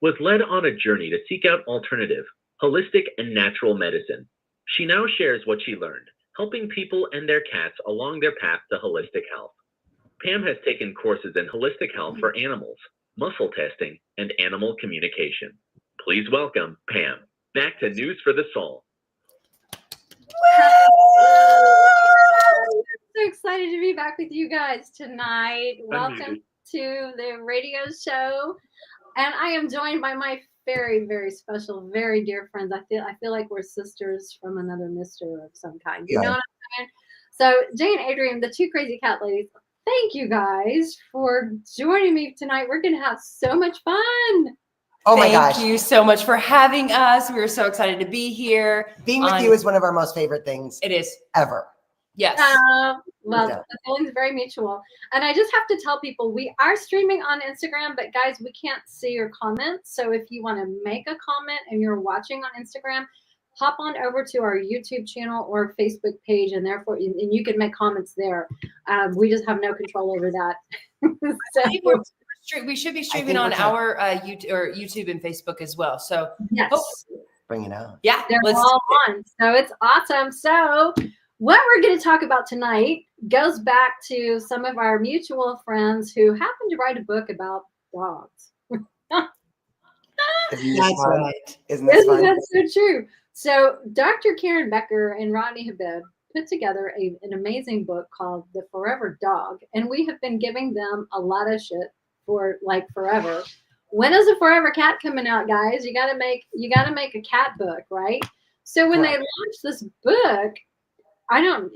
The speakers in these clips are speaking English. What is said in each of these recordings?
was led on a journey to seek out alternative, holistic, and natural medicine. She now shares what she learned, helping people and their cats along their path to holistic health. Pam has taken courses in holistic health for animals, muscle testing, and animal communication. Please welcome Pam. Back to News for the Soul. So excited to be back with you guys tonight. Welcome to the radio show. And I am joined by my very, very special, very dear friends. I feel like we're sisters from another mister of some kind. You know what I'm saying? So Jay and Adrian, the two crazy cat ladies, thank you guys for joining me tonight. We're going to have so much fun. Oh my gosh. Thank you so much for having us. We are so excited to be here. Being with you is one of our most favorite things. It is. Ever. Yes. Well, the feeling's very mutual. And I just have to tell people we are streaming on Instagram, but guys, we can't see your comments. So if you want to make a comment and you're watching on Instagram, hop on over to our YouTube channel or Facebook page, and therefore, and you can make comments there. We just have no control over that. We should be streaming on our YouTube and Facebook as well. So yes, bring it out. Yeah, they're all on. So it's awesome. So what we're going to talk about tonight goes back to some of our mutual friends who happened to write a book about dogs. That's right. Isn't that so true? So Dr. Karen Becker and Rodney Habib put together an amazing book called The Forever Dog, and we have been giving them a lot of shit for like forever. When is a Forever Cat coming out, guys? You gotta make a cat book, right? So when they launched this book,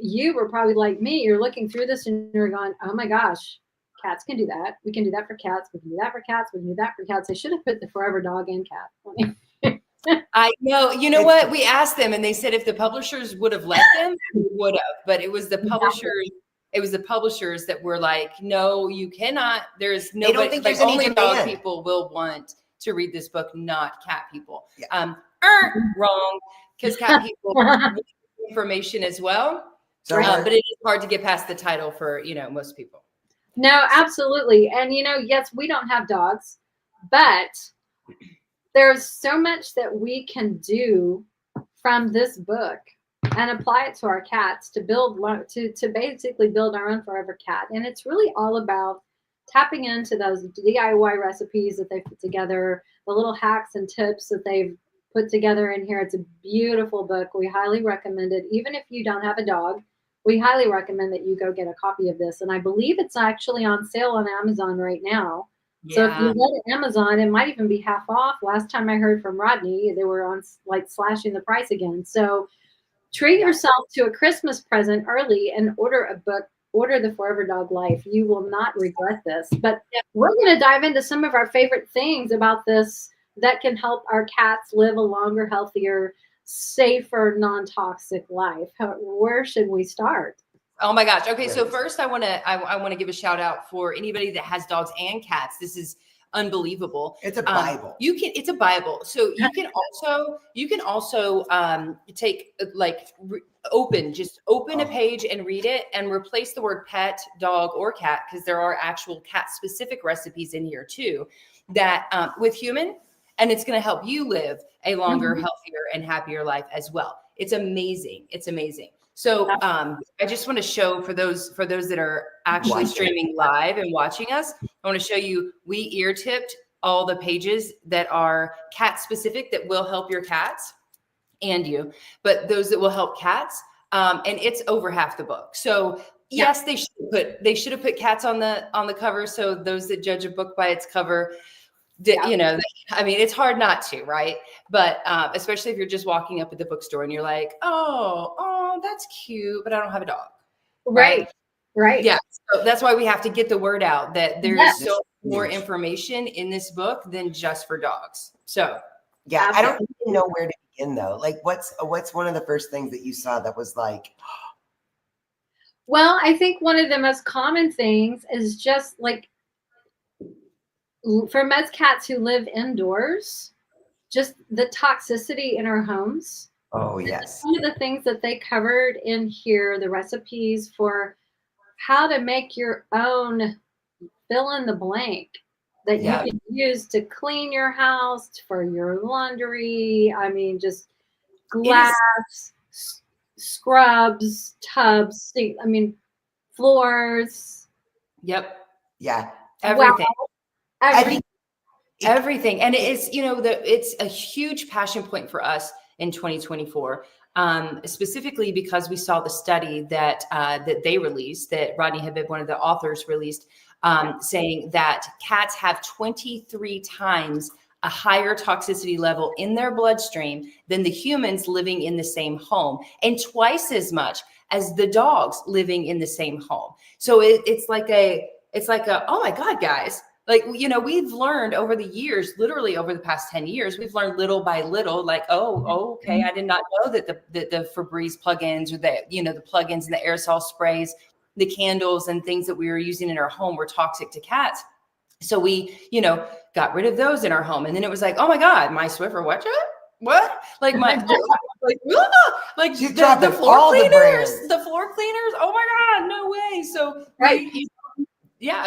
you were probably like me, you're looking through this and you're going, oh my gosh, cats can do that. We can do that for cats. We can do that for cats. We can do that for cats. They should have put the Forever Dog and Cat. I know. You know what? We asked them and they said if the publishers would have let them, we would have. But it was the publishers. It was the publishers that were like, no, you cannot. There's no. They don't think there's only any dog demand. people will want to read this book, not cat people. Yeah. Wrong, because cat people need information as well. But it is hard to get past the title for most people. No, absolutely. And yes, we don't have dogs, but there's so much that we can do from this book and apply it to our cats to basically build our own forever cat. And it's really all about tapping into those DIY recipes that they put together, the little hacks and tips that they've put together in here. It's a beautiful book. We highly recommend it. Even if you don't have a dog, we highly recommend that you go get a copy of this. And I believe it's actually on sale on Amazon right now. Yeah. So if you go to Amazon, it might even be half off. Last time I heard from Rodney, they were on slashing the price again. So treat yourself to a Christmas present early and order a book. Order The Forever Dog Life. You will not regret this. But we're going to dive into some of our favorite things about this that can help our cats live a longer, healthier, safer, non-toxic life. Where should we start? Oh my gosh. Okay. So first I want to give a shout out for anybody that has dogs and cats. This is unbelievable. It's a Bible. It's a Bible. So you can also take open a page and read it and replace the word pet, dog, or cat, because there are actual cat specific recipes in here too that with human, and it's going to help you live a longer, healthier, and happier life as well. It's amazing. It's amazing. So I just want to show for those that are actually streaming live and watching us, I want to show you, we ear tipped all the pages that are cat specific that will help your cats and you, but those that will help cats. And it's over half the book. So yes, they should have put cats on the cover. So those that judge a book by its cover, it's hard not to, right? But especially if you're just walking up at the bookstore and you're like, oh, that's cute, but I don't have a dog. Right. Yeah. So that's why we have to get the word out that there's so more information in this book than just for dogs. So yeah, I don't even know where to begin though. Like what's one of the first things that you saw that was like, well, I think one of the most common things is just like, for most cats who live indoors, just the toxicity in our homes. Oh, yes. Some of the things that they covered in here, the recipes for how to make your own fill in the blank that Yeah. you can use to clean your house, for your laundry. I mean, just glass, scrubs, tubs, I mean, floors. Yep. Yeah. Everything. I think Everything. And it's, it's a huge passion point for us in 2024, specifically because we saw the study that they released, that Rodney Habib, one of the authors, released, saying that cats have 23 times a higher toxicity level in their bloodstream than the humans living in the same home, and twice as much as the dogs living in the same home. So it's like a, oh my God, guys. Like, we've learned over the years, literally over the past 10 years, we've learned little by little, like, okay, I did not know that the Febreze plugins, or the plugins and the aerosol sprays, the candles and things that we were using in our home were toxic to cats. So we, got rid of those in our home. And then it was like, oh my God, my Swiffer, what? Like you the dropping floor all the cleaners, brands. the floor cleaners. Oh my God, no way. So Right.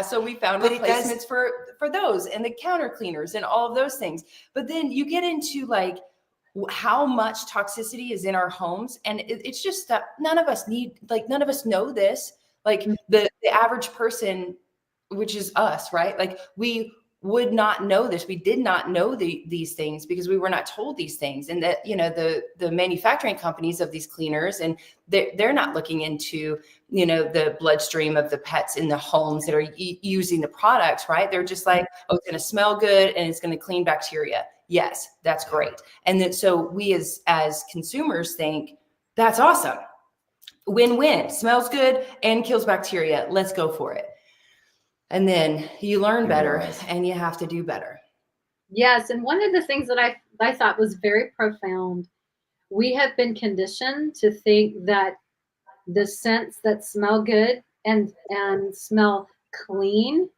so we found But replacements for those, and the counter cleaners and all of those things. But then you get into like how much toxicity is in our homes, and it's just that none of us know this. Like the average person, which is us, right? Like we would not know this. We did not know these things because we were not told these things. And that, the manufacturing companies of these cleaners, and they're not looking into, the bloodstream of the pets in the homes that are using the products, right? They're just like, oh, it's going to smell good and it's going to clean bacteria. Yes, that's great. And then, so we as consumers think that's awesome. Win-win, smells good and kills bacteria. Let's go for it. And then you learn better, and you have to do better. Yes. And one of the things that I thought was very profound, we have been conditioned to think that the scents that smell good and smell clean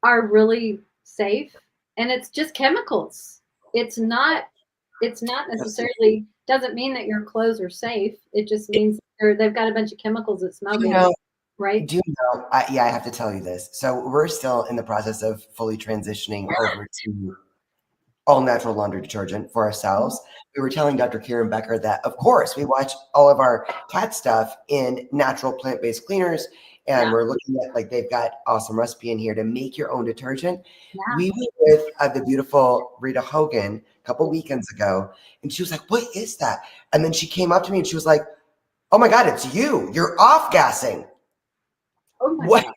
are really safe. And it's just chemicals. It's not necessarily, doesn't mean that your clothes are safe. It just means they've got a bunch of chemicals that smell good. Right? Do you know? I have to tell you this. So we're still in the process of fully transitioning over to all natural laundry detergent for ourselves. We were telling Dr. Karen Becker that, of course, we watch all of our cat stuff in natural plant-based cleaners, and we're looking at, like, they've got awesome recipe in here to make your own detergent. Yeah. We were with the beautiful Rita Hogan a couple weekends ago, and she was like, "What is that?" And then she came up to me and she was like, "Oh my God, it's you! You're off-gassing." Oh my What? God.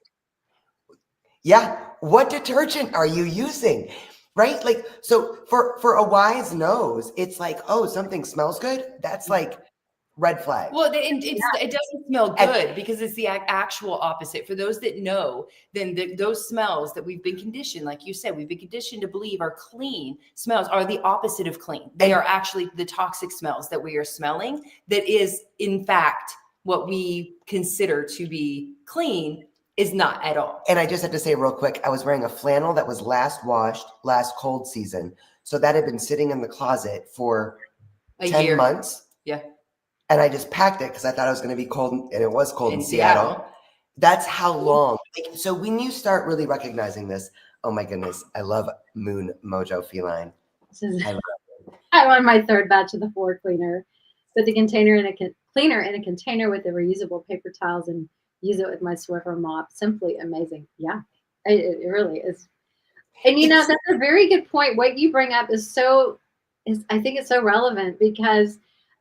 Yeah. What detergent are you using? Right? Like, so for a wise nose, it's like, oh, something smells good. That's like red flag. Well, it doesn't smell good because it's the actual opposite. For those that know, then those smells that we've been conditioned, like you said, we've been conditioned to believe are clean smells are the opposite of clean. They are actually the toxic smells that we are smelling. That is, in fact, what we consider to be clean is not at all. And I just have to say real quick, I was wearing a flannel that was last washed last cold season. So that had been sitting in the closet for 10 months. Yeah. And I just packed it because I thought it was going to be cold, and it was cold in Seattle. That's how long. Like, so when you start really recognizing this, oh my goodness, I love Moon Mojo Feline. I want my third batch of the floor cleaner. Put the container in a cleaner in a container with the reusable paper towels and use it with my Swiffer mop. Simply amazing. Yeah, it really is. And that's a very good point. What you bring up is I think it's so relevant, because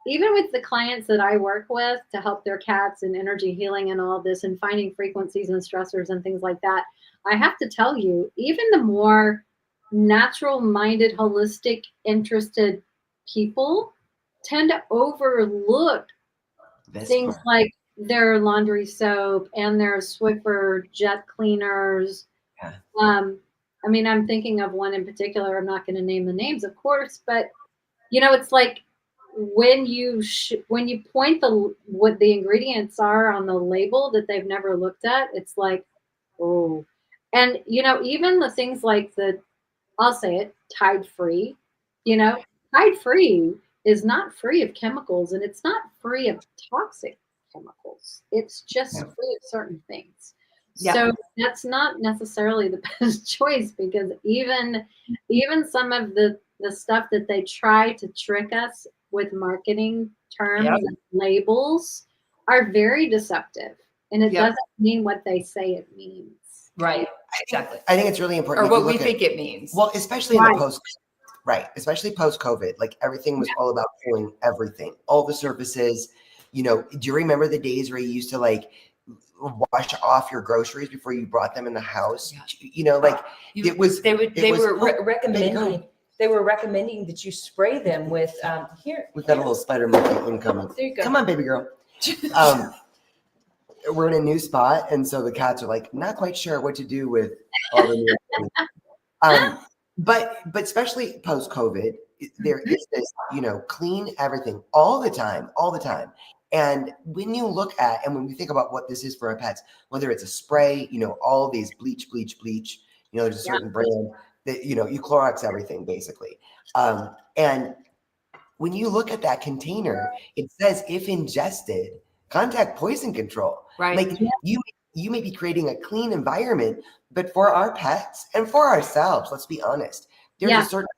even with the clients that I work with to help their cats and energy healing and all this and finding frequencies and stressors and things like that, I have to tell you, even the more natural minded, holistic, interested people tend to overlook things like their laundry soap and their Swiffer jet cleaners. Yeah. I mean, I'm thinking of one in particular. I'm not going to name the names, of course, but it's like when you point what the ingredients are on the label that they've never looked at, it's like, oh. And even the things like I'll say it, Tide Free. Tide Free is not free of chemicals, and it's not free of toxic chemicals. It's just free of certain things. Yeah. So that's not necessarily the best choice, because even some of the stuff that they try to trick us with marketing terms Yep. and labels are very deceptive, and it Yep. doesn't mean what they say it means. Right. Exactly. I think it's really important. Or if you what we look at- think it means. Well, especially in Right. the especially post-COVID, like everything was all about pulling everything, all the services. You know, do you remember the days where you used to like wash off your groceries before you brought them in the house? Yeah. You know, like it was. They were oh, recommending. They were recommending that you spray them with here. We've got a little spider monkey incoming. There you go. Come on, baby girl. We're in a new spot, and so the cats are like not quite sure what to do with all the new. But especially post COVID, there is this, clean everything all the time. And when you look at, and when we think about what this is for our pets, whether it's a spray, all these bleach, there's a certain brand that, you Clorox everything basically. And when you look at that container, it says if ingested, contact poison control. Right. Like you may be creating a clean environment, but for our pets and for ourselves, let's be honest, there's a certain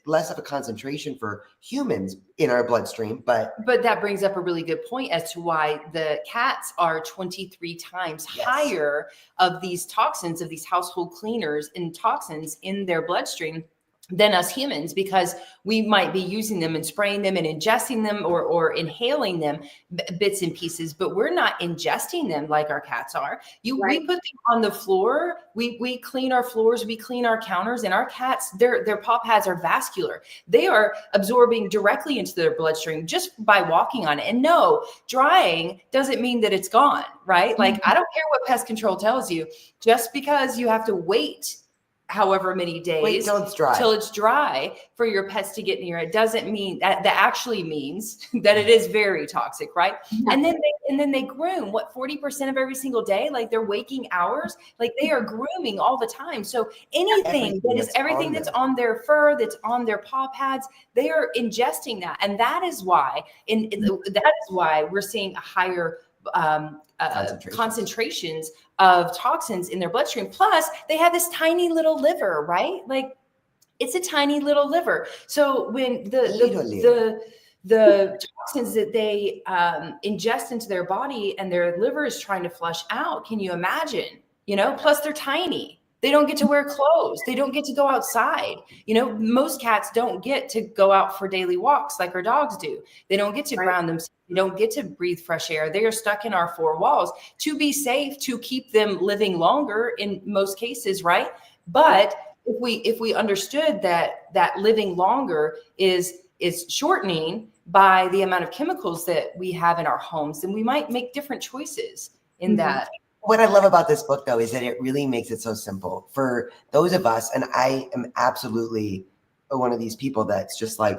less of a concentration for humans in our bloodstream, but that brings up a really good point as to why the cats are 23 times higher of these toxins, of these household cleaners and toxins in their bloodstream than us humans, because we might be using them and spraying them and ingesting them or inhaling them bits and pieces, but we're not ingesting them like our cats are. We put them on the floor. We clean our floors, we clean our counters, and our cats, their paw pads are vascular. They are absorbing directly into their bloodstream just by walking on it. And no, drying doesn't mean that it's gone, right? Like, I don't care what pest control tells you, just because you have to wait however many days till it's dry for your pets to get near it doesn't mean that actually means that it is very toxic, right? And then they groom 40% of every single day, like their waking hours, like they are grooming all the time. So everything that's on their fur, that's on their paw pads, they are ingesting that, and that is why we're seeing a higher concentrations of toxins in their bloodstream. Plus, they have this tiny little liver, right? Like, it's a tiny little liver. So when the toxins that they ingest into their body and their liver is trying to flush out, can you imagine? Plus they're tiny. They don't get to wear clothes. They don't get to go outside. Most cats don't get to go out for daily walks like our dogs do. They don't get to ground themselves. They don't get to breathe fresh air. They are stuck in our four walls to be safe, to keep them living longer in most cases, right? But if we understood that living longer is shortening by the amount of chemicals that we have in our homes, then we might make different choices in that. What I love about this book, though, is that it really makes it so simple for those of us. And I am absolutely one of these people that's just like,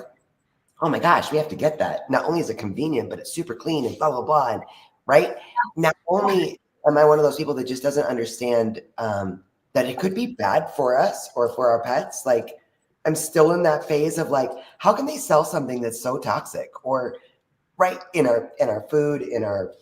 oh my gosh, we have to get that. Not only is it convenient, but it's super clean and blah, blah, blah. And, right? Not only am I one of those people that just doesn't understand that it could be bad for us or for our pets. Like, I'm still in that phase of like, how can they sell something that's so toxic or in our food, in our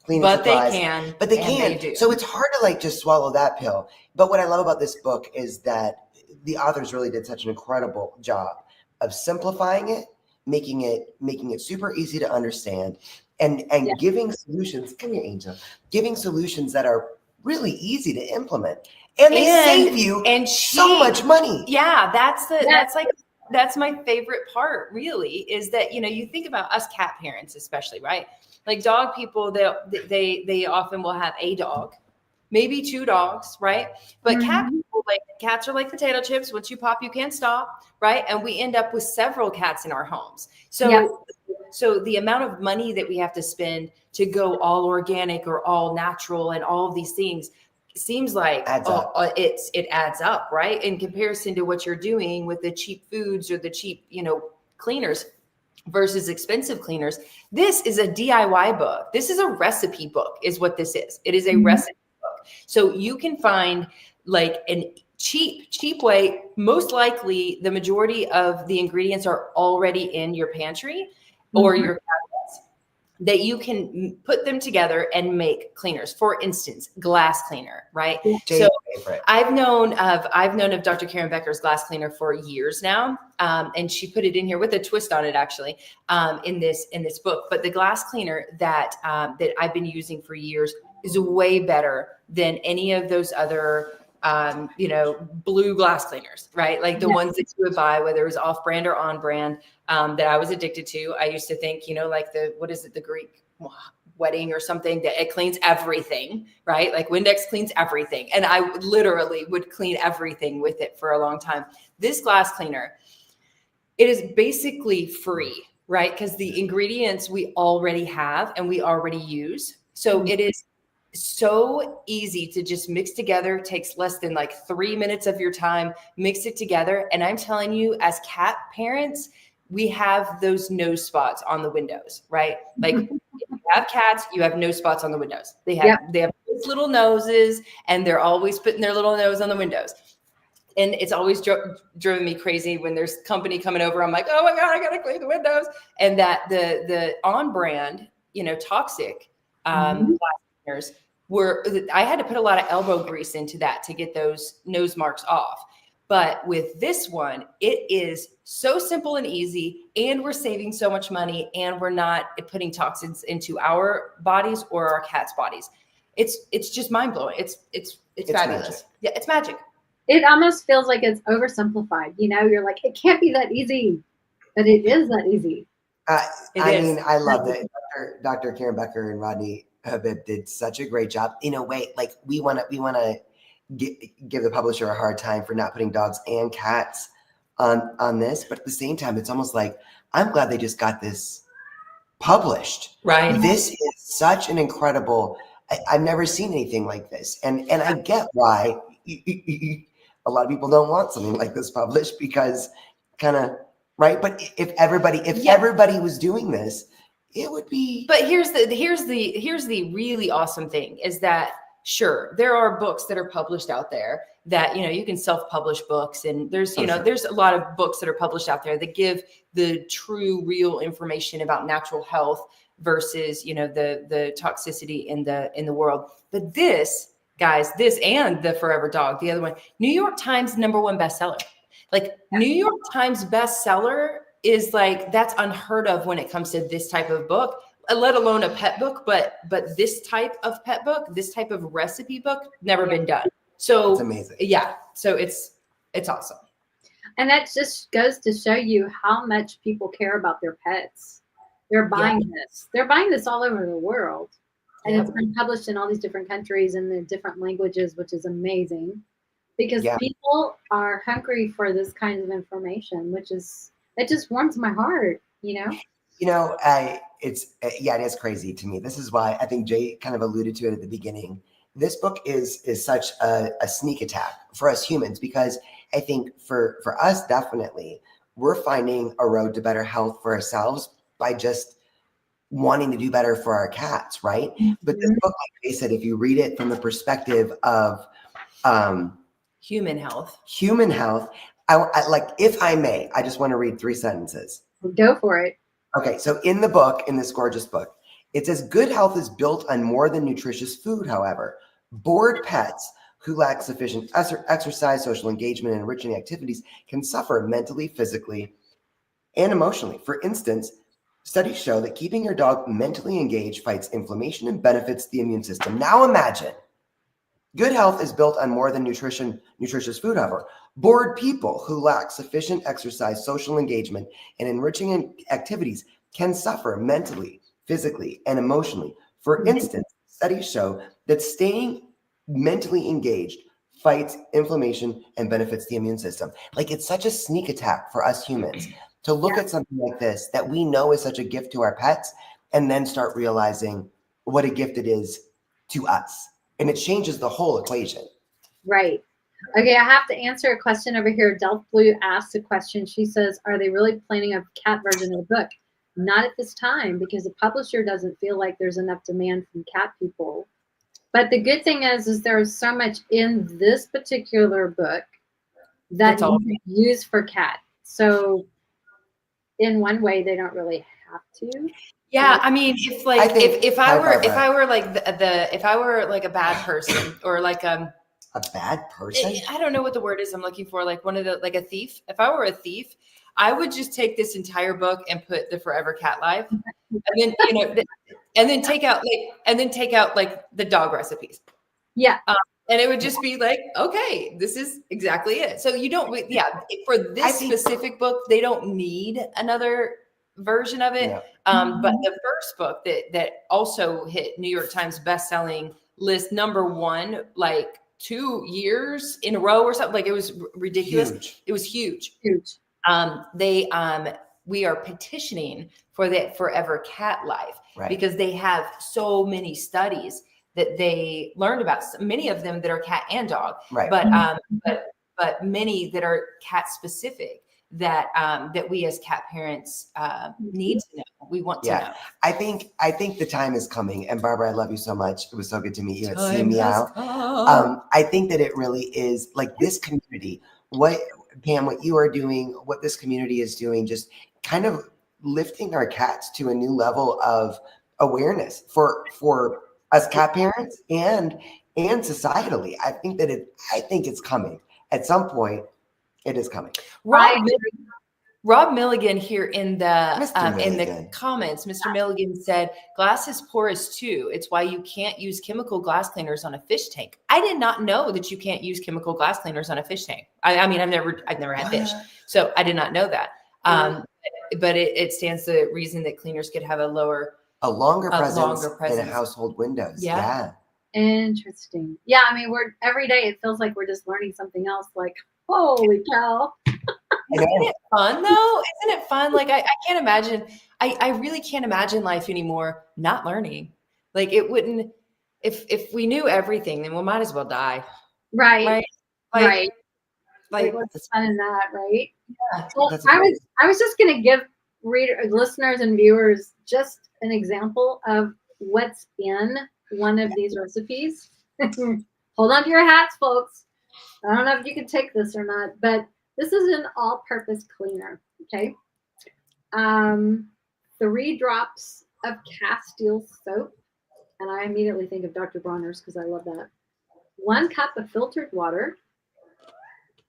cleaning supplies? But they can. So it's hard to like just swallow that pill. But what I love about this book is that the authors really did such an incredible job of simplifying it, making it super easy to understand, and giving solutions. Come here, Angel. Giving solutions that are really easy to implement, and they save you so much money. Yeah, that's my favorite part. Really, is that you think about us cat parents, especially, right? Like dog people, they often will have a dog, maybe two dogs, right? But cat people, like cats are like potato chips. Once you pop, you can't stop, right? And we end up with several cats in our homes. So the amount of money that we have to spend to go all organic or all natural and all of these things seems like it adds up, right? In comparison to what you're doing with the cheap foods or the cheap, cleaners versus expensive cleaners. This is a DIY book. This is a recipe book is what this is. It is a recipe book. So you can find like a cheap way. Most likely the majority of the ingredients are already in your pantry or your cabinets. that you can put them together and make cleaners. For instance, glass cleaner, right? Jay's So favorite. I've known of Dr. Karen Becker's glass cleaner for years now, and she put it in here with a twist on it, actually, in this book. But the glass cleaner that I've been using for years is way better than any of those other blue glass cleaners, right? Like the ones that you would buy, whether it was off brand or on brand, that I was addicted to. I used to think, like the Greek wedding or something, that it cleans everything, right? Like Windex cleans everything. And I literally would clean everything with it for a long time. This glass cleaner, it is basically free, right? Because the ingredients we already have and we already use. So it is so easy to just mix together. It takes less than like 3 minutes of your time, mix it together. And I'm telling you, as cat parents, we have those nose spots on the windows, right? Like if you have cats, you have nose spots on the windows. They have these little noses, and they're always putting their little nose on the windows. And it's always driven me crazy when there's company coming over. I'm like, oh my God, I got to clean the windows. And that the on brand, toxic cleaners I had to put a lot of elbow grease into that to get those nose marks off. But with this one, it is so simple and easy, and we're saving so much money, and we're not putting toxins into our bodies or our cats' bodies. It's just mind blowing. It's fabulous. Magic. Yeah, it's magic. It almost feels like it's oversimplified. You're like, it can't be that easy, but it is that easy. I love that Dr. Karen Becker and Rodney Habib did such a great job. In a way, like we want to give the publisher a hard time for not putting dogs and cats on this, but at the same time, it's almost like I'm glad they just got this published. Right. This is such an incredible. I've never seen anything like this, and I get why a lot of people don't want something like this published, because kind of right. But if everybody was doing this, it would be. But here's the really awesome thing is that, sure, there are books that are published out there that, you can self-publish books, and there's a lot of books that are published out there that give the true, real information about natural health versus, the toxicity in the world. But this, guys, this and the Forever Dog, the other one, New York Times #1 bestseller. Like New York Times bestseller is like, that's unheard of when it comes to this type of book, let alone a pet book, but this type of pet book, this type of recipe book, never been done. So it's amazing. Yeah. So it's awesome. And that just goes to show you how much people care about their pets. They're buying this. They're buying this all over the world. And it's been published in all these different countries and the different languages, which is amazing, because people are hungry for this kind of information, it just warms my heart, it is crazy to me. This is why I think Jay kind of alluded to it at the beginning. This book is such a sneak attack for us humans, because I think for us, definitely, we're finding a road to better health for ourselves by just wanting to do better for our cats, right? Mm-hmm. But this book, like they said, if you read it from the perspective of human health, I like, if I may, I just want to read 3 sentences. Go for it. Okay, so in the book, in this gorgeous book, it says, good health is built on more than nutritious food, however. Bored pets who lack sufficient exercise, social engagement, and enriching activities can suffer mentally, physically, and emotionally. For instance, studies show that keeping your dog mentally engaged fights inflammation and benefits the immune system. Now imagine, good health is built on more than nutritious food, however. Bored people who lack sufficient exercise, social engagement, and enriching activities can suffer mentally, physically, and emotionally. For instance, studies show that staying mentally engaged fights inflammation and benefits the immune system. Like, it's such a sneak attack for us humans to look at something like this that we know is such a gift to our pets, and then start realizing what a gift it is to us. And it changes the whole equation. Right. Okay, I have to answer a question over here. Delph Blue asked a question. She says, are they really planning a cat version of the book? Not at this time, because the publisher doesn't feel like there's enough demand from cat people. But the good thing is there's so much in this particular book that you can use for cat. So in one way, they don't really have to. Yeah, I mean, if like I think- if Hi, I were Barbara. like if I were like a bad person or like A bad person? I don't know what the word is I'm looking for, like one of the like a thief. If I were a thief, I would just take this entire book and put the Forever Cat Life, and then and then take out like the dog recipes. Yeah. And it would just be like, okay, this is exactly it. So you don't, for this specific book, they don't need another version of it. Yeah. But the first book that also hit New York Times bestselling list #1, like 2 years in a row or something, like it was ridiculous. Huge. It was huge. Huge. We are petitioning for that Forever Cat Life, Right. because they have so many studies that they learned about, many of them that are cat and dog, Right. but many that are cat specific that we as cat parents need to know. We want to know. I think the time is coming. And Barbara, I love you so much. It was so good to meet you at See Meow. I think that it really is like this community. What Pam, what you are doing, what this community is doing, just kind of lifting our cats to a new level of awareness for us cat parents and societally. I think it's coming at some point. It is coming. Rob Milligan here in the comments, Mr. Milligan said, glass is porous too. It's why you can't use chemical glass cleaners on a fish tank. I did not know that you can't use chemical glass cleaners on a fish tank. I mean, I've never had fish, so I did not know that. But it stands to reason that cleaners could have a longer presence in household windows. Yeah. Interesting. Yeah, I mean, we're every day it feels like we're just learning something else. Like, holy cow. Isn't it fun though? Isn't it fun? Like I can't imagine. I really can't imagine life anymore not learning. Like it wouldn't. If we knew everything, then we might as well die. Right. Like what's fun in that, right? Yeah. Well, I was just gonna give listeners and viewers just an example of what's in one of these recipes. Hold on to your hats, folks. I don't know if you can take this or not, but this is an all-purpose cleaner. Okay. 3 drops of Castile soap, and I immediately think of Dr. Bronner's because I love that. 1 cup of filtered water,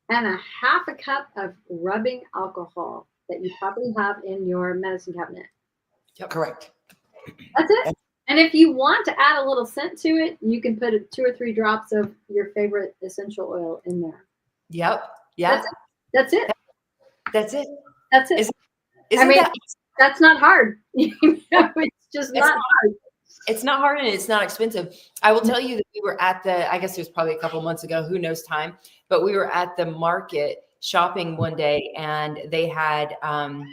and a 1/2 cup of rubbing alcohol that you probably have in your medicine cabinet. Yep. Correct. That's it. And if you want to add a little scent to it, you can put 2 or 3 drops of your favorite essential oil in there. Yep. Yeah. That's it. That's it. That's it. That's not hard. It's just not hard. It's not hard and it's not expensive. I will tell you that we were at I guess it was probably a couple months ago, who knows time, but we were at the market shopping one day and they had, and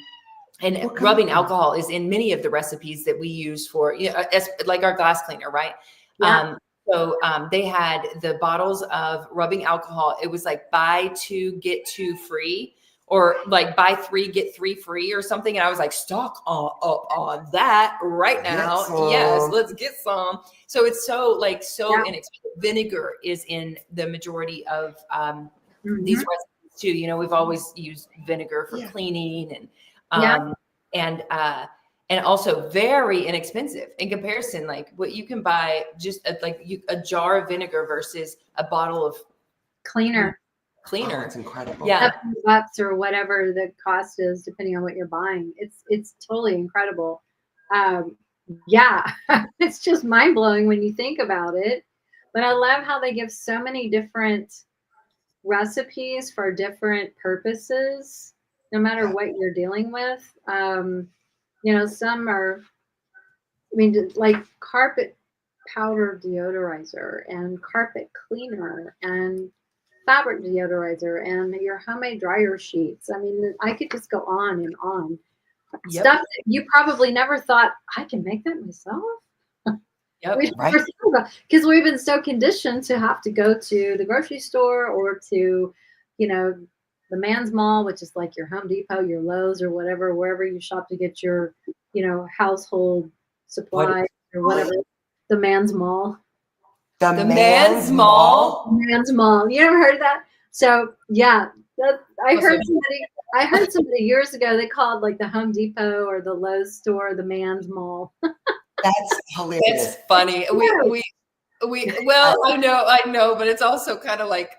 rubbing alcohol is in many of the recipes that we use for, as like our glass cleaner, right? Yeah. So they had the bottles of rubbing alcohol. It was like buy 2, get 2 free, or like buy 3, get 3 free or something. And I was like, stock on that right now. Yes, let's get some. So it's so inexpensive. Vinegar is in the majority of these recipes too. We've always used vinegar for cleaning and also very inexpensive in comparison. Like what you can buy just a jar of vinegar versus a bottle of cleaner. Oh, it's incredible. Yeah. $7 or whatever the cost is, depending on what you're buying. It's totally incredible. It's just mind blowing when you think about it. But I love how they give so many different recipes for different purposes, no matter what you're dealing with. Some are, like carpet powder deodorizer and carpet cleaner and fabric deodorizer and your homemade dryer sheets. I could just go on and on. Yep. Stuff that you probably never thought, I can make that myself. Yep. Because we've been so conditioned to have to go to the grocery store or to, the man's mall, which is like your Home Depot, your Lowe's or whatever, wherever you shop to get your, household supplies or whatever. The man's mall. The man's mall? Man's mall. You ever heard of that? So yeah, I I heard somebody years ago, they called like the Home Depot or the Lowe's store the man's mall. That's hilarious. It's funny. Well, I know, but it's also kind of like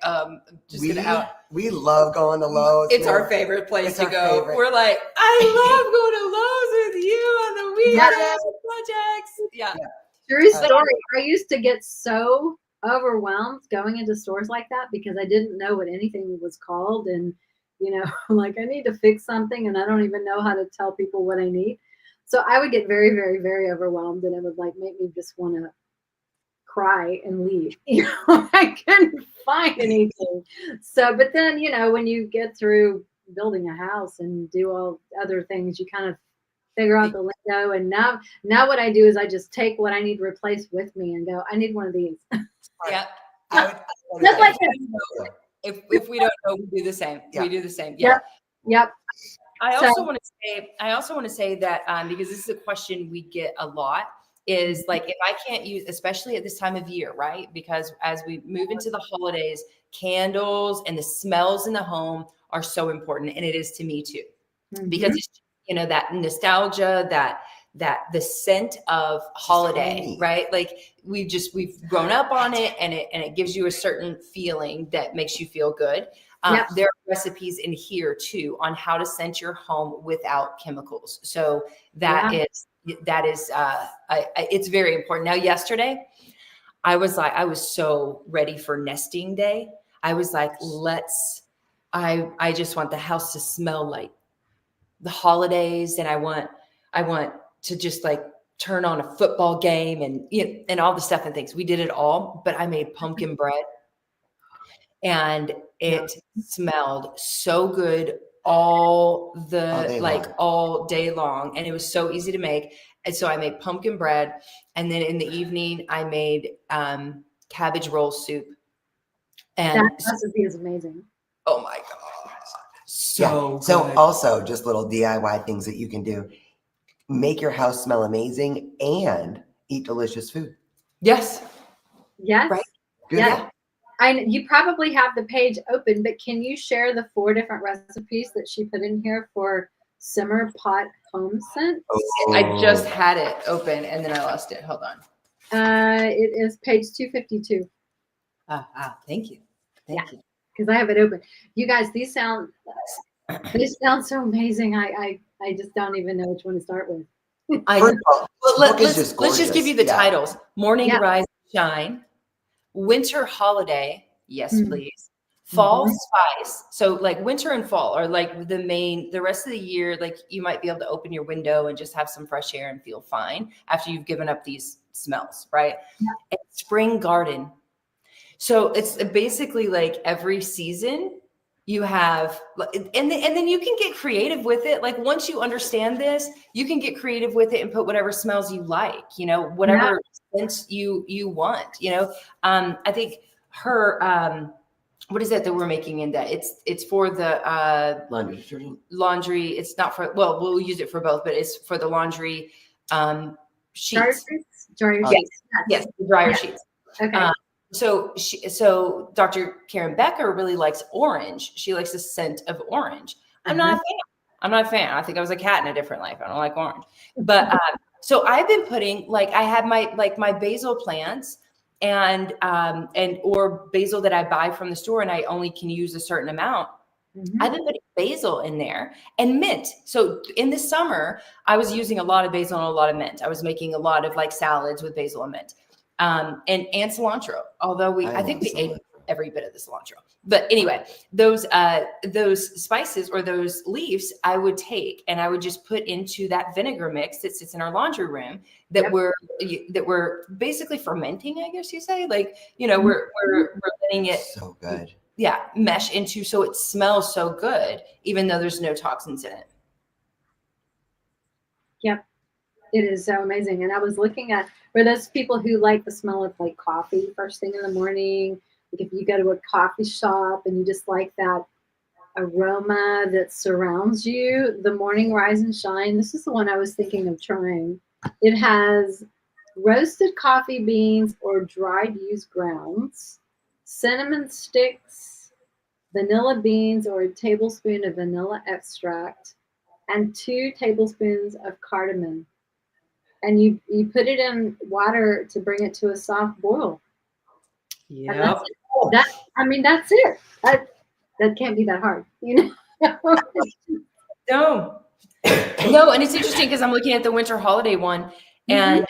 just gonna out. We love going to Lowe's. It's our favorite place It's to our go. favorite. We're like, I love going to Lowe's with you on the weekend projects. Yeah. True story. I used to get so overwhelmed going into stores like that because I didn't know what anything was called. And, like I need to fix something and I don't even know how to tell people what I need. So I would get very, very, very overwhelmed and it would like make me just want to cry and leave. I couldn't find anything. So, but then, when you get through building a house and do all other things, you kind of figure out the lingo. And now what I do is I just take what I need to replace with me and go, I need one of these. Yeah. Just like this. If we don't know, we do the same. Yeah. We do the same. Yeah. Yep. I also want to say that because this is a question we get a lot, is like, if I can't use, especially at this time of year, right? Because as we move into the holidays, candles and the smells in the home are so important. And it is to me too, because it's, that nostalgia, that the scent of holiday, right? Like we've grown up on it, and it gives you a certain feeling that makes you feel good. There are recipes in here too on how to scent your home without chemicals. So it's very important. Now, yesterday I was so ready for nesting day. I was like, I just want the house to smell like the holidays. And I want to just like turn on a football game and all the stuff and things. We did it all, but I made pumpkin bread and it smelled so good all day long. And it was so easy to make. And so I made pumpkin bread. And then in the evening I made cabbage roll soup. And that recipe is amazing. Oh my God. So also just little DIY things that you can do. Make your house smell amazing and eat delicious food. Yes. Yes. Right? Good. Yeah. You probably have the page open, but can you share the 4 different recipes that she put in here for simmer pot home scent? Oh. I just had it open and then I lost it. Hold on. It is page 252. Thank you. Thank you. Because I have it open. You guys, these sound so amazing. I just don't even know which one to start with. Let's just give you the titles. Morning Rise and Shine. Winter Holiday. Yes, please. Fall Spice. So like winter and fall are like the rest of the year, like you might be able to open your window and just have some fresh air and feel fine after you've given up these smells, right? Yeah. And Spring Garden. So it's basically like every season you have, and then you can get creative with it. Like once you understand this, you can get creative with it and put whatever smells you like, whatever scents you want, I think her, what is that we're making in that? It's for the laundry detergent. Laundry. It's not for, well, we'll use it for both, but it's for the laundry sheets. Dryer sheets. Yes, the dryer sheets. Okay. So Dr. Karen Becker really likes orange. She likes the scent of orange. I'm not a fan. I think I was a cat in a different life. I don't like orange. But so I've been putting, like, I have my basil plants and or basil that I buy from the store and I only can use a certain amount. I've been putting basil in there and mint. So in the summer, I was using a lot of basil and a lot of mint. I was making a lot of like salads with basil and mint. And cilantro, although I think we ate every bit of the cilantro. But anyway, those spices or those leaves I would take and I would just put into that vinegar mix that sits in our laundry room that we're basically fermenting, I guess you say. Like, we're letting it so good. Yeah, mesh into, so it smells so good, even though there's no toxins in it. Yep. It is so amazing. And I was looking at, for those people who like the smell of like coffee first thing in the morning, like if you go to a coffee shop and you just like that aroma that surrounds you, the Morning Rise and Shine, this is the one I was thinking of trying. It has roasted coffee beans or dried used grounds, cinnamon sticks, vanilla beans or a tablespoon of vanilla extract, and 2 tablespoons of cardamom. And you put it in water to bring it to a soft boil. And Yep. that's it. That can't be that hard, you know. No. No, and it's interesting because I'm looking at the winter holiday one, and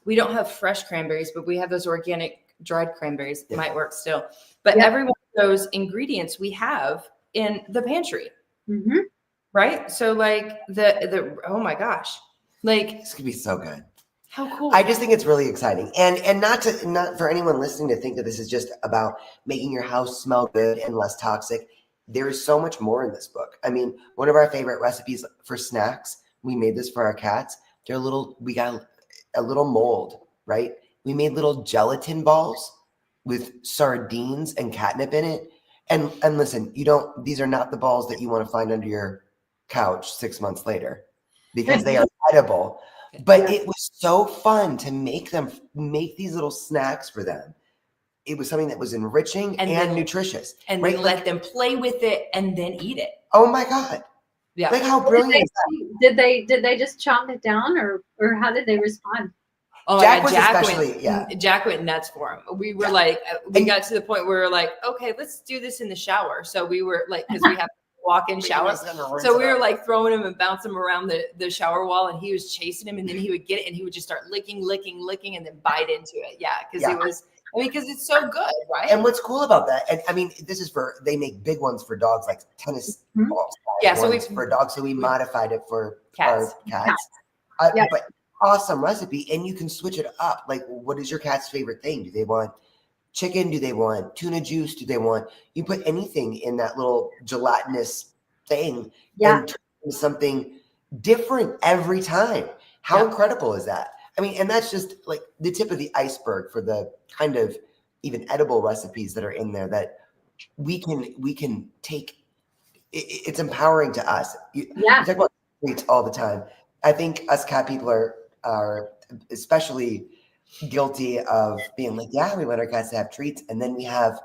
we don't have fresh cranberries, but we have those organic dried cranberries. It might work still. But every one of those ingredients we have in the pantry. Mm-hmm. Right? So like the oh my gosh. Like This could be so good. How cool. I just think it's really exciting. And not for anyone listening to think that this is just about making your house smell good and less toxic. There is so much more in this book. I mean, one of our favorite recipes for snacks, we made this for our cats. We got a little mold, right? We made little gelatin balls with sardines and catnip in it. And listen, these are not the balls that you want to find under your couch 6 months later because they are edible. But it was so fun to make these little snacks for them. It was something that was enriching and nutritious. And right? then let them play with it and then eat it. Oh my God. Yeah. Like how brilliant is that? Did they just chomp it down or how did they respond? Oh, Jack was Jack went nuts for him. We were like, we got to the point where we were like, okay, let's do this in the shower. So we were like, because we have walk-in shower. So we were like throwing him and bouncing him around the shower wall, and he was chasing him, and then he would get it and he would just start licking, and then bite into it. Yeah. Because it's so good, right? And what's cool about that, and I mean, they make big ones for dogs, like tennis balls. Yeah. So for dogs. So we modified it for cats. our cats. But awesome recipe. And you can switch it up. Like, what is your cat's favorite thing? Do they want chicken? Do they want tuna juice? You put anything in that little gelatinous thing and turn it into something different every time. How incredible is that? I mean, and that's just like the tip of the iceberg for the kind of even edible recipes that are in there that we can take. It's empowering to us. You talk about treats all the time. I think us cat people are especially guilty of being like, we want our cats to have treats, and then we have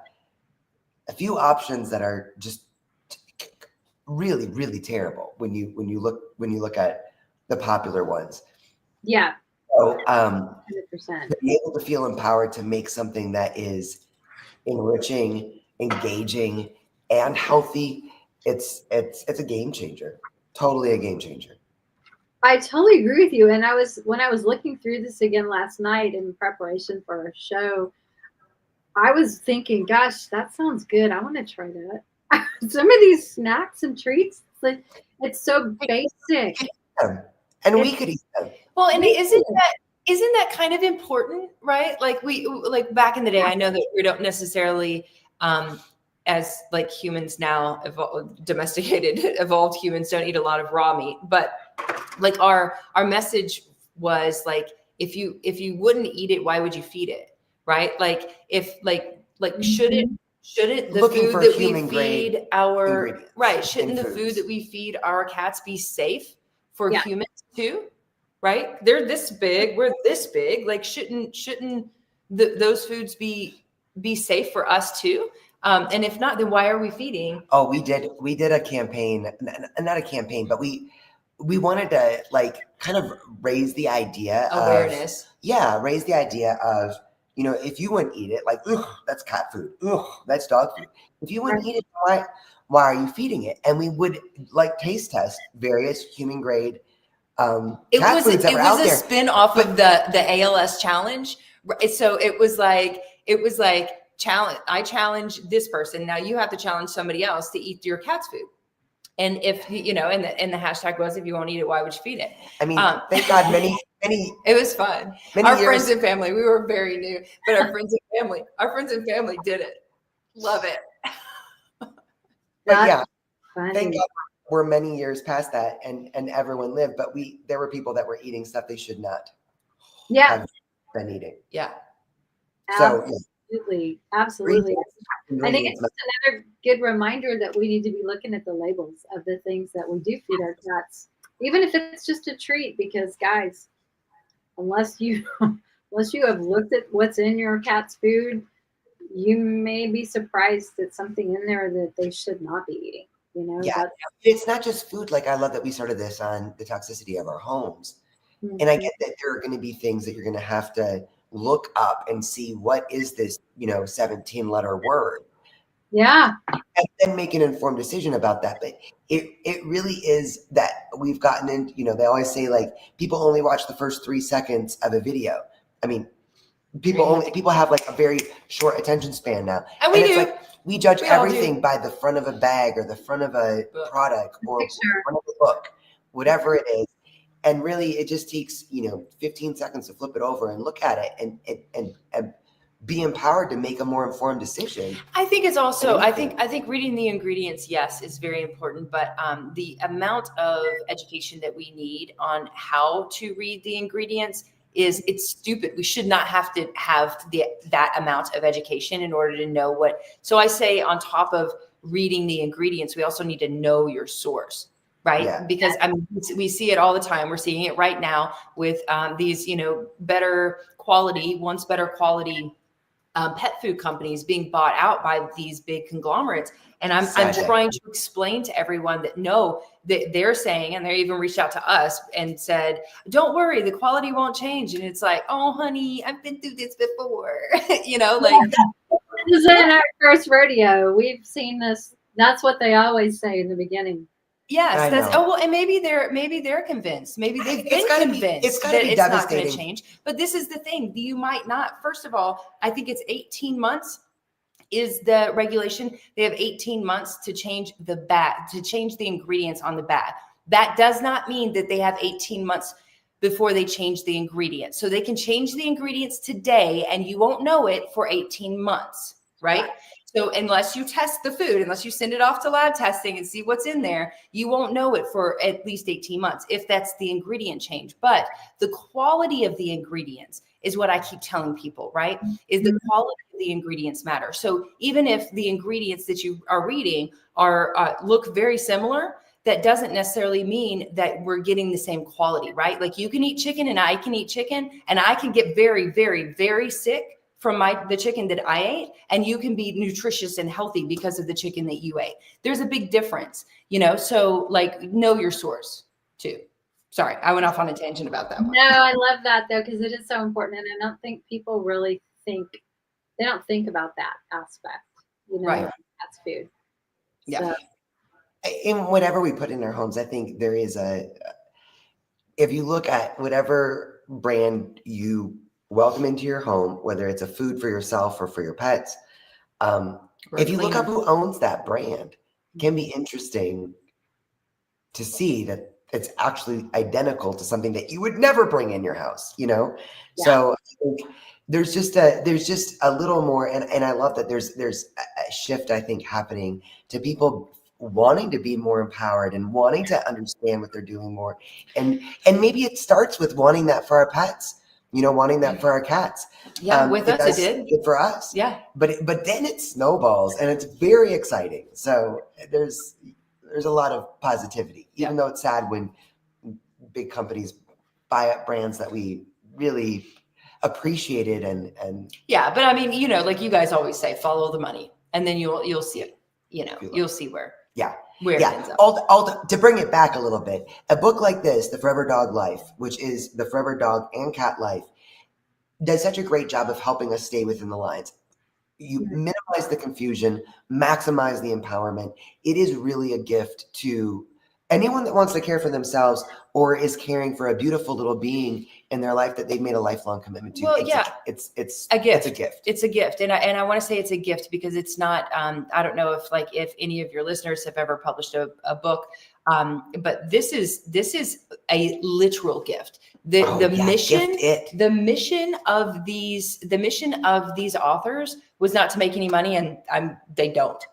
a few options that are just really, really terrible when you look at the popular ones. Yeah. So 100%. to be able to feel empowered to make something that is enriching, engaging, and healthy, it's a game changer. Totally a game changer. I totally agree with you. And when I was looking through this again last night in preparation for our show, I was thinking, gosh, that sounds good. I want to try that. Some of these snacks and treats, it's so basic. And we could eat them. Well, and isn't that kind of important, right? Like like back in the day, I know that we don't necessarily, as like humans now, domesticated, evolved humans don't eat a lot of raw meat, but like our message was like, if you wouldn't eat it, why would you feed it? Right? Like shouldn't the food that we feed shouldn't the food that we feed our cats be safe for humans too? Right? They're this big, we're this big. Like shouldn't those foods be safe for us too? And if not, then why are we feeding? Oh, we did a campaign, not a campaign, but we wanted to like kind of raise the idea awareness. Raise the idea of, if you wouldn't eat it, like, ugh, that's cat food. Ugh, that's dog food. If you wouldn't eat it, why are you feeding it? And we would like taste test various human grade cat foods that were out there. It was a spin off of the ALS challenge. So it was like challenge. I challenge this person. Now you have to challenge somebody else to eat your cat's food. And if and the hashtag was, if you won't eat it, why would you feed it? I mean, thank God many. It was fun. Our friends and family, we were very new, but our friends and family did it. Love it. But thank God we're many years past that, and everyone lived. But there were people that were eating stuff they should not have been eating. Yeah. So Absolutely. I think it's just another good reminder that we need to be looking at the labels of the things that we do feed our cats, even if it's just a treat, because guys, unless you have looked at what's in your cat's food, you may be surprised at something in there that they should not be eating. You know, Yeah, it's not just food. Like, I love that we started this on the toxicity of our homes. And I get that there are going to be things that you're going to have to look up and see, what is this, 17-letter word? Yeah. And then make an informed decision about that. But it really is that we've gotten in, they always say, like, people only watch the first 3 seconds of a video. I mean, people have like a very short attention span now. And we it's do. like, we judge We all everything do. by the front of a bag or the front of a product or Picture. front of a book, whatever it is. And really, it just takes, 15 seconds to flip it over and look at it and be empowered to make a more informed decision. I think it's also, I think reading the ingredients, yes, is very important, but the amount of education that we need on how to read the ingredients it's stupid. We should not have to have that amount of education in order to know what. So I say, on top of reading the ingredients, we also need to know your source. Right. Yeah. Because we see it all the time. We're seeing it right now with these, better quality pet food companies being bought out by these big conglomerates. And I'm trying to explain to everyone that no, that they're saying, and they even reached out to us and said, don't worry, the quality won't change. And it's like, oh, honey, I've been through this before, like. This is in our first rodeo. We've seen this. That's what they always say in the beginning. Yes, and maybe they're convinced. Maybe they've been convinced that it's not going to change. But this is the thing: you might not. First of all, I think it's 18 months is the regulation. They have 18 months to change the ingredients on the bag. That does not mean that they have 18 months before they change the ingredients. So they can change the ingredients today, and you won't know it for 18 months, right? So unless you test the food, unless you send it off to lab testing and see what's in there, you won't know it for at least 18 months if that's the ingredient change. But the quality of the ingredients is what I keep telling people, right? Is the quality of the ingredients matter. So even if the ingredients that you are reading are look very similar, that doesn't necessarily mean that we're getting the same quality, right? Like, you can eat chicken and I can eat chicken, and I can get very, very, very sick from the chicken that I ate, and you can be nutritious and healthy because of the chicken that you ate. There's a big difference, so like, know your source too. Sorry, I went off on a tangent about that one. No, I love that though, because it is so important. And I don't think people really think about that aspect, right. That's food. Yeah. So. In whatever we put in our homes, I think there is if you look at whatever brand you welcome into your home, whether it's a food for yourself or for your pets, if you look up who owns that brand, it can be interesting to see that it's actually identical to something that you would never bring in your house, Yeah. So I think there's just a little more, and I love that there's a shift, I think, happening to people wanting to be more empowered and wanting to understand what they're doing more, and maybe it starts with wanting that for our pets. Wanting that for our cats. Yeah, with us it did. Good for us. Yeah. But then it snowballs, and it's very exciting. So there's a lot of positivity, even though it's sad when big companies buy up brands that we really appreciated and. Yeah, but I mean, like you guys always say, follow the money, and then you'll see it. You'll see where. Yeah. Where it ends up. To bring it back a little bit, a book like this, The Forever Dog Life, which is the Forever Dog and Cat Life, does such a great job of helping us stay within the lines. You minimize the confusion, maximize the empowerment. It is really a gift to anyone that wants to care for themselves or is caring for a beautiful little being in their life that they've made a lifelong commitment to. Well, it's a gift. It's a gift. It's a gift. And I want to say it's a gift because it's not, I don't know if any of your listeners have ever published a book, but this is a literal gift. The mission of these authors was not to make any money, and they don't.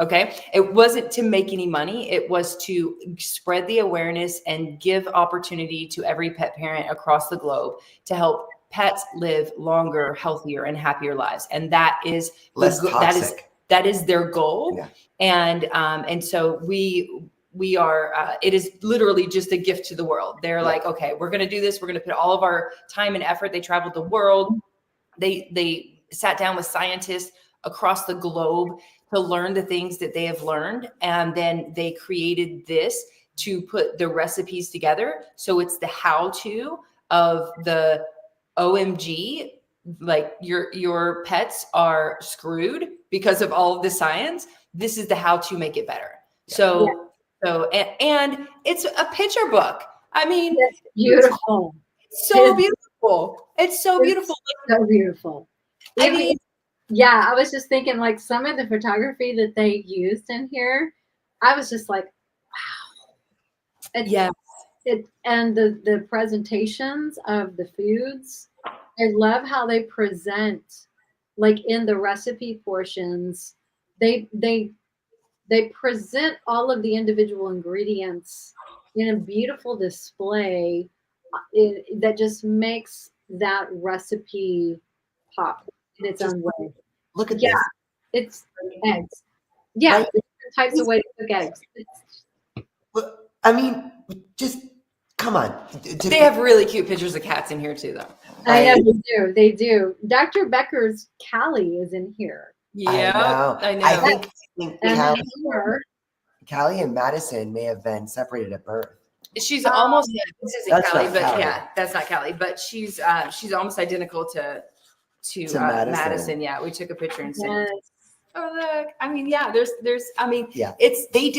Okay. It wasn't to make any money. It was to spread the awareness and give opportunity to every pet parent across the globe to help pets live longer, healthier, and happier lives. And that is less toxic. That is their goal. Yeah. And so we are, it is literally just a gift to the world. They're like, okay, we're going to do this. We're going to put all of our time and effort. They traveled the world. They sat down with scientists across the globe to learn the things that they have learned. And then they created this to put the recipes together. So it's the how-to of the OMG, like your pets are screwed because of all of the science. This is the how to make it better. So and it's a picture book. I mean, It's beautiful. It's so beautiful. It's so beautiful. So beautiful. I mean, yeah, I was just thinking like some of the photography that they used in here, I was just like, wow. Yeah. And the presentations of the foods, I love how they present, like in the recipe portions, they present all of the individual ingredients in a beautiful display that just makes that recipe pop in its own way. Look at this. It's eggs. Yeah, Right? different types of way to cook eggs. I mean, just come on. They have really cute pictures of cats in here too, though. I know they do. They do. Dr. Becker's Callie is in here. Yeah, I know. I think And Callie and Madison may have been separated at birth. She's almost. This isn't That's Callie, not but Callie. yeah, that's not Callie. But she's almost identical to Madison. Yeah, we took a picture and said, yes. "Oh look!" I mean, yeah. There's. I mean, Yeah, it's they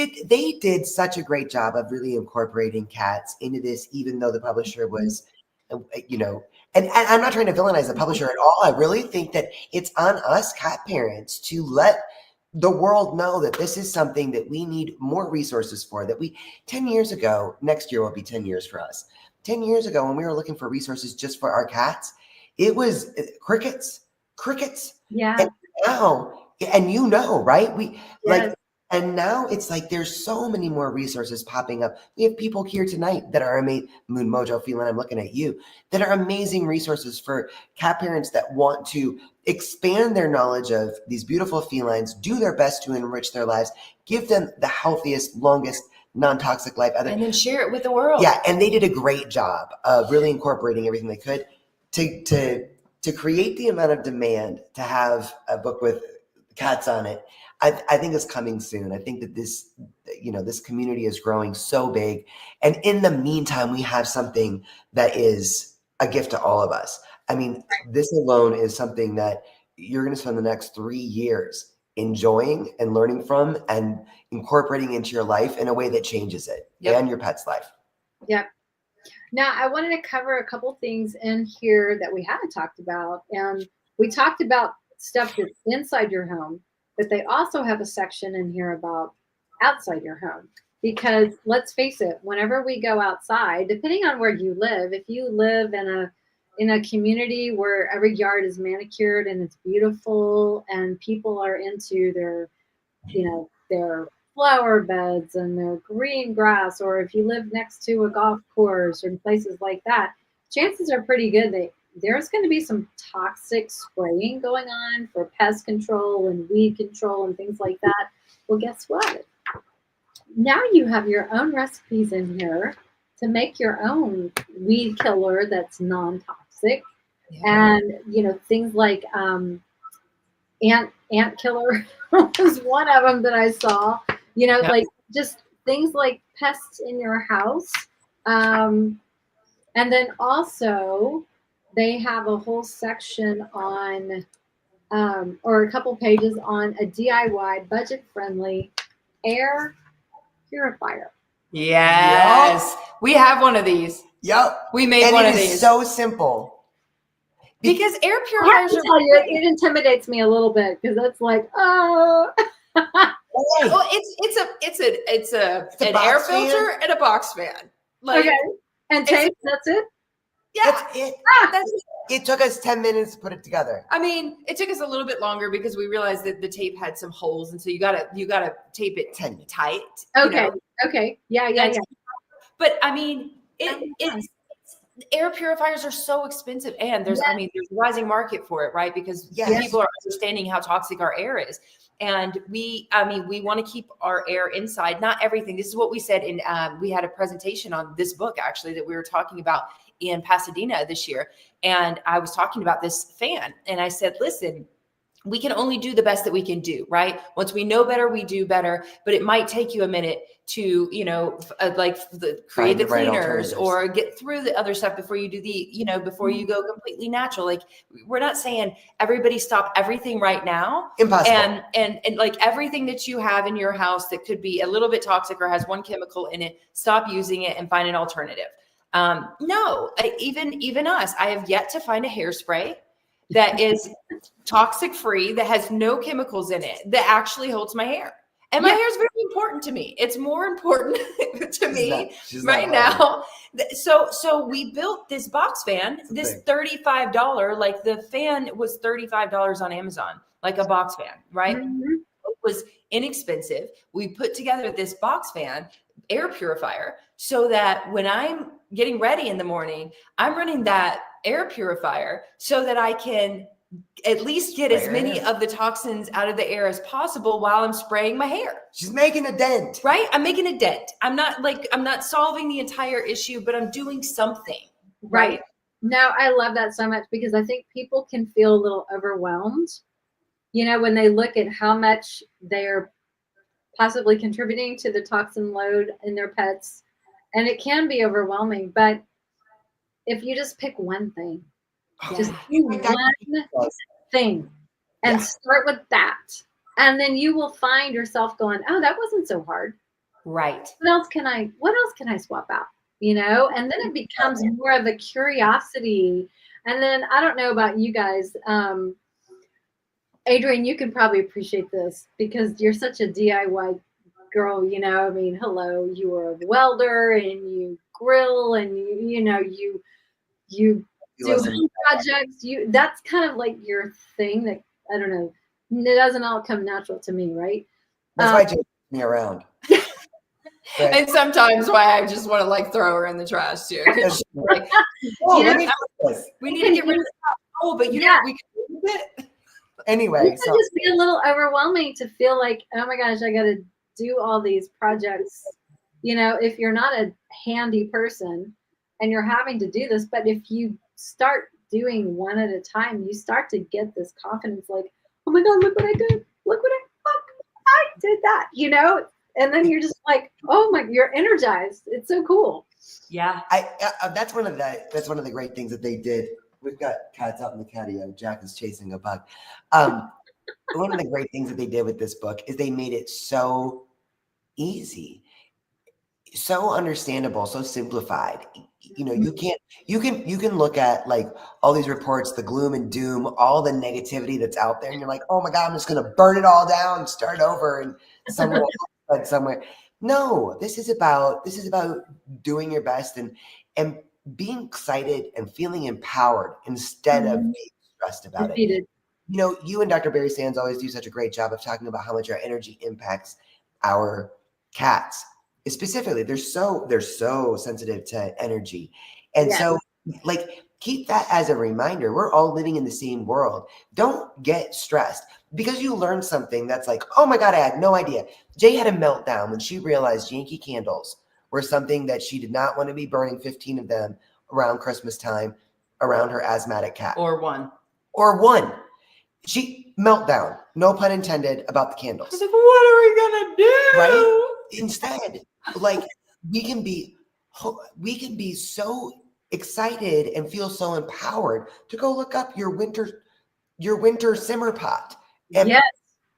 did such a great job of really incorporating cats into this, even though the publisher was, and I'm not trying to villainize the publisher at all. I really think that it's on us cat parents to let the world know that this is something that we need more resources for. That 10 years ago, next year will be 10 years for us. 10 years ago, when we were looking for resources just for our cats, it was crickets. Yeah. And now, right? Yes. And now it's like there's so many more resources popping up. We have people here tonight that are amazing. Moon Mojo Feline, I'm looking at you, that are amazing resources for cat parents that want to expand their knowledge of these beautiful felines, do their best to enrich their lives, give them the healthiest, longest, non-toxic life ever. and then share it with the world. Yeah, and they did a great job of really incorporating everything they could to create the amount of demand to have a book with cats on it. I think it's coming soon. I think that this community is growing so big. And in the meantime, we have something that is a gift to all of us. I mean, this alone is something that you're going to spend the next 3 years enjoying and learning from and incorporating into your life in a way that changes it and your pet's life. Yep. Now, I wanted to cover a couple things in here that we haven't talked about. And we talked about stuff that's inside your home, but they also have a section in here about outside your home. Because let's face it, whenever we go outside, depending on where you live, if you live in a community where every yard is manicured and it's beautiful and people are into their flower beds and their green grass, or if you live next to a golf course or places like that, chances are pretty good that there's going to be some toxic spraying going on for pest control and weed control and things like that. Well, guess what? Now you have your own recipes in here to make your own weed killer that's non-toxic. And things like ant killer was one of them that I saw. Like just things like pests in your house. And then also they have a whole section on or a couple pages on a DIY budget-friendly air purifier. Yes. We have one of these. Yep. We made and one it of is these. so simple. Because air I have purifiers to are tell you, it intimidates me a little bit because it's like, oh. well, it's an air box filter fan? and a box fan. Like, Okay. And tape, that's it? yeah. That's it. That's it. It took us 10 minutes to put it together. I mean, it took us a little bit longer because we realized that the tape had some holes, and so you gotta tape it tight. Okay. Okay. Yeah. But I mean, it's air purifiers are so expensive, and there's a rising market for it, right? Because people are understanding how toxic our air is. And we want to keep our air inside, not everything. This is what we said in, we had a presentation on this book actually that we were talking about in Pasadena this year. And I was talking about this fan and I said, listen, we can only do the best that we can do, right? Once we know better, we do better, but it might take you a minute to, create the cleaners or get through the other stuff before you do before you go completely natural. Like, we're not saying everybody stop everything right now. Impossible. And like everything that you have in your house that could be a little bit toxic or has one chemical in it, stop using it and find an alternative. No, even us, I have yet to find a hairspray that is toxic free, that has no chemicals in it, that actually holds my hair. And my hair is very important to me. It's more important to me right now. So we built this box fan, this $35, like the fan was $35 on Amazon, like a box fan, right? Mm-hmm. It was inexpensive. We put together this box fan, air purifier, so that when I'm getting ready in the morning, I'm running that air purifier so that I can at least get as many of the toxins out of the air as possible while I'm spraying my hair. She's making a dent. Right? I'm making a dent. I'm not solving the entire issue, but I'm doing something. Right? No, I love that so much because I think people can feel a little overwhelmed, when they look at how much they're possibly contributing to the toxin load in their pets. And it can be overwhelming, but if you just pick one thing, just do one thing and start with that. And then you will find yourself going, oh, that wasn't so hard. Right. What else can I swap out? And then it becomes more of a curiosity. And then I don't know about you guys. Adrian, you can probably appreciate this because you're such a DIY girl, hello, you are a welder and you grill and you do projects. That's kind of like your thing that, I don't know, it doesn't all come natural to me, right? That's why Jake me around. And sometimes why I just want to throw her in the trash too. Like, we need to get rid of that. Oh, but we can do it. Anyway, it can just be a little overwhelming to feel like, oh my gosh, I got to do all these projects. If you're not a handy person and you're having to do this, but if you start doing one at a time, you start to get this confidence, like, oh my God, look what I did. Look what I did that, and then you're just like, oh my, you're energized. It's so cool. Yeah. That's one of the great things that they did. We've got cats out in the catio. Jack is chasing a bug. One of the great things that they did with this book is they made it so easy, so understandable, so simplified. You can look at all these reports, the gloom and doom, all the negativity that's out there, and you're like, oh my God, I'm just gonna burn it all down, start over, and somewhere. No, this is about doing your best and being excited and feeling empowered instead of being stressed about it. You and Dr. Barry Sands always do such a great job of talking about how much our energy impacts our cats. Specifically, they're so sensitive to energy. And so keep that as a reminder. We're all living in the same world. Don't get stressed because you learned something that's like, oh my God, I had no idea. Jay had a meltdown when she realized Yankee candles were something that she did not want to be burning 15 of them around Christmas time around her asthmatic cat. Or one. She meltdown, no pun intended, about the candles. I was like, what are we gonna do? Right? Instead, we can be so excited and feel so empowered to go look up your winter simmer pot. And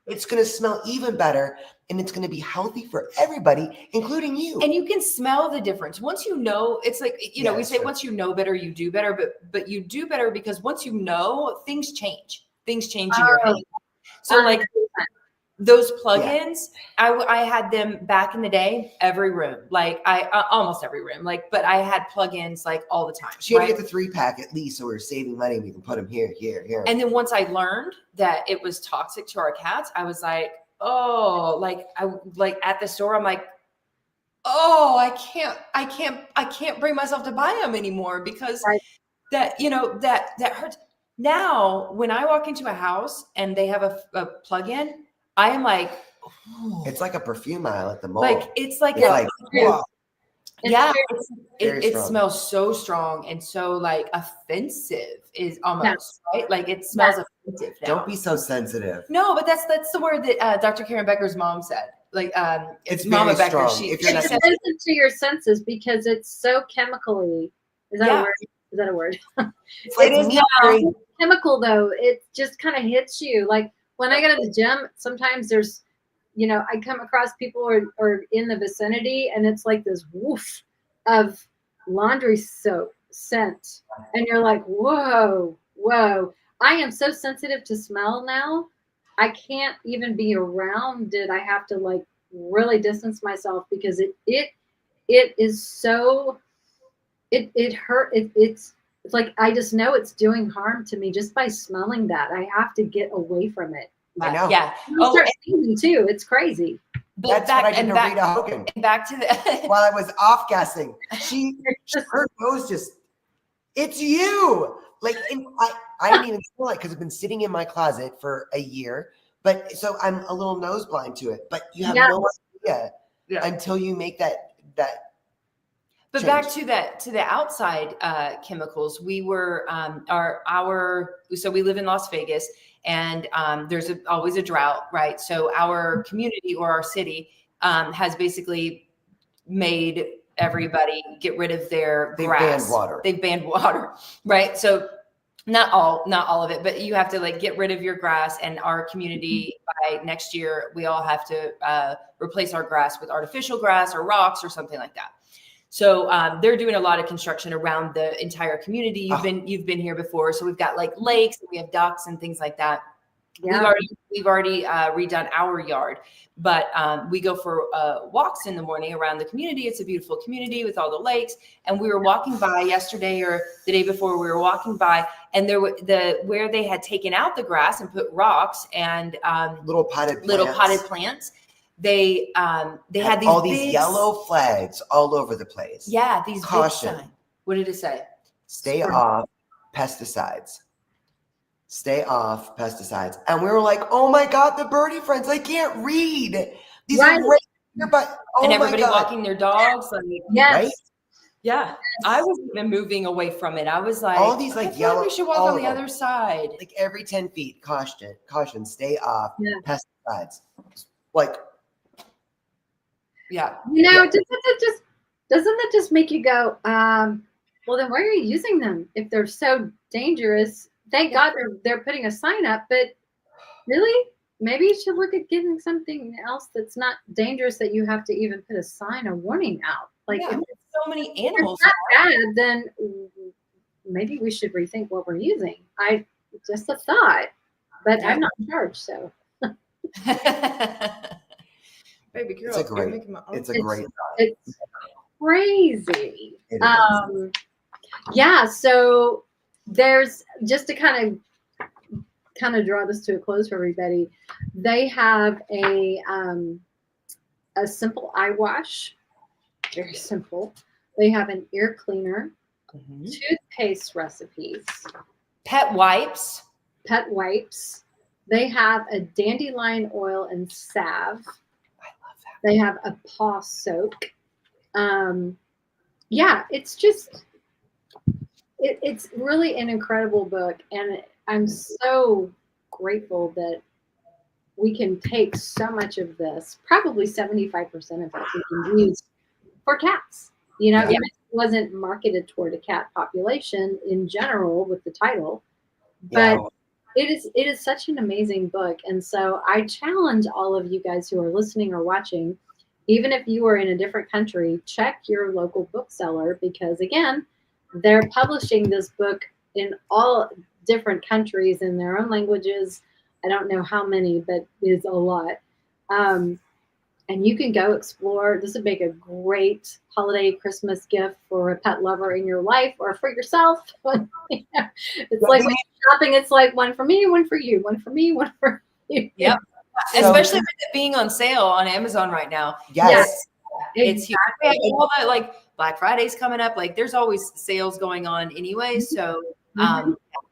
it's going to smell even better, and it's going to be healthy for everybody, including you. And you can smell the difference. Once you know, it's like, we say once you know better, you do better, but you do better because once you know, things change. Things change in your head. So those plugins, I had them back in the day, every room, almost every room, but I had plugins all the time. She had to get the 3-pack at least, so we're saving money. We can put them here. And then once I learned that it was toxic to our cats, I was like, oh, I at the store, I'm like, oh, I can't bring myself to buy them anymore because that hurts. Now, when I walk into a house and they have a plug-in, I am like, It's like a perfume aisle at the mall. like it's like It's like, whoa. yeah, very it strong. smells so strong and so like offensive is almost right. Like it smells offensive now. Don't be so sensitive. No, but that's the word that Dr. Karen Becker's mom said. Like It's Mama very Becker. strong. If you're It's not- offensive to your senses because it's so chemically. Is that a word? Is that a word? It's like It is me now. wearing- Chemical though, it just kind of hits you. Like when I go to the gym, sometimes there's, I come across people or in the vicinity, and it's like this woof of laundry soap scent, and you're like, whoa. I am so sensitive to smell now. I can't even be around it. I have to like really distance myself because it is so it hurt. It's like I just know it's doing harm to me just by smelling that. I have to get away from it. I know. Yeah. Oh, start sneezing too. It's crazy. That's what I did to Rita Hogan. Back to the While I was off gassing, her nose just, it's you. Like, and I didn't even feel it because it's been sitting in my closet for a year. But so I'm a little nose blind to it. But you have no idea until you make that. But back to the outside chemicals, we were so we live in Las Vegas, and there's always a drought, right? So our community or our city has basically made everybody get rid of their grass. They've banned water, right? So not all of it, but you have to like get rid of your grass. And our community by next year, we all have to replace our grass with artificial grass or rocks or something like that. So they're doing a lot of construction around the entire community. You've been here before, so we've got like lakes, and we have ducks and things like that. Yeah. We've already redone our yard, but we go for walks in the morning around the community. It's a beautiful community with all the lakes. And we were walking by yesterday or the day before. We were walking by, and there were where they had taken out the grass and put rocks and little potted plants. They had these yellow flags all over the place. Yeah, these caution. Big signs. What did it say? Stay off pesticides. Stay off pesticides. And we were like, oh my God, the birdie friends, I can't read. These are right here, but and everybody walking their dogs. Like, yes. Right? Yeah. Yes. I was even moving away from it. I was like, all these like yellow. We should walk on the other side. Like every 10 feet, caution, stay off pesticides. Like, yeah. Doesn't that just make you go, well, then why are you using them if they're so dangerous? Thank God they're putting a sign up, but really, maybe you should look at getting something else that's not dangerous that you have to even put a warning out. Like, if it's so many animals. If it's not bad, then maybe we should rethink what we're using. Just a thought, but I'm not in charge, so. Baby girl, it's a great thought. It's crazy. It is. So there's just to kind of draw this to a close for everybody. They have a simple eye wash, very simple. They have an ear cleaner, toothpaste recipes, pet wipes. They have a dandelion oil and salve. They have a paw soak. It's just, it's really an incredible book. And I'm so grateful that we can take so much of this, probably 75% of it we can use for cats. Even if it wasn't marketed toward a cat population in general with the title, but it is such an amazing book. And so I challenge all of you guys who are listening or watching, even if you are in a different country, check your local bookseller, because again, they're publishing this book in all different countries in their own languages. I don't know how many, but it's a lot. And you can go explore. This would make a great holiday Christmas gift for a pet lover in your life or for yourself. It's like when you're shopping, it's like one for me, one for you, one for me, one for you. Yep. Especially with it being on sale on Amazon right now. Yes. It's huge. All that, like Black Friday's coming up. Like there's always sales going on anyway. So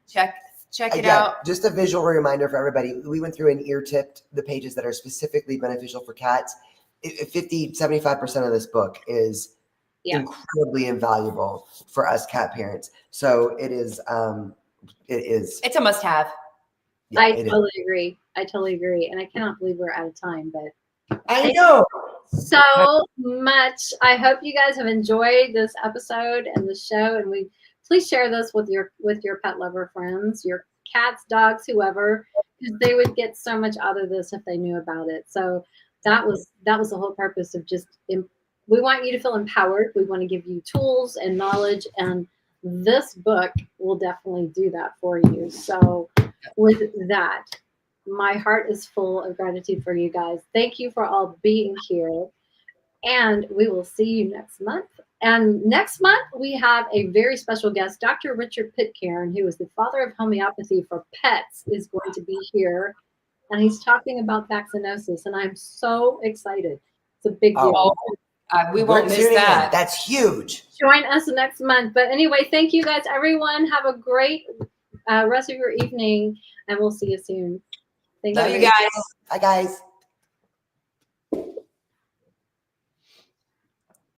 check Check it Again, out. just a visual reminder for everybody. We went through and ear tipped the pages that are specifically beneficial for cats. 75% of this book is incredibly invaluable for us cat parents. So it is. It's a must-have. Yeah, I totally agree. I totally agree. And I cannot believe we're out of time, but I know. so much. I hope you guys have enjoyed this episode and the show, and please share this with your pet lover friends, your cats, dogs, whoever, because they would get so much out of this if they knew about it. So that was the whole purpose of just we want you to feel empowered. We want to give you tools and knowledge, and this book will definitely do that for you. So with that, my heart is full of gratitude for you guys. Thank you for all being here. And we will see you next month. And next month, we have a very special guest, Dr. Richard Pitcairn, who is the father of homeopathy for pets, is going to be here. And he's talking about vaccinosis. And I'm so excited. It's a big deal. We won't miss that. That's huge. Join us next month. But anyway, thank you guys, everyone. Have a great rest of your evening. And we'll see you soon. Thank Love you guys. Bye, guys.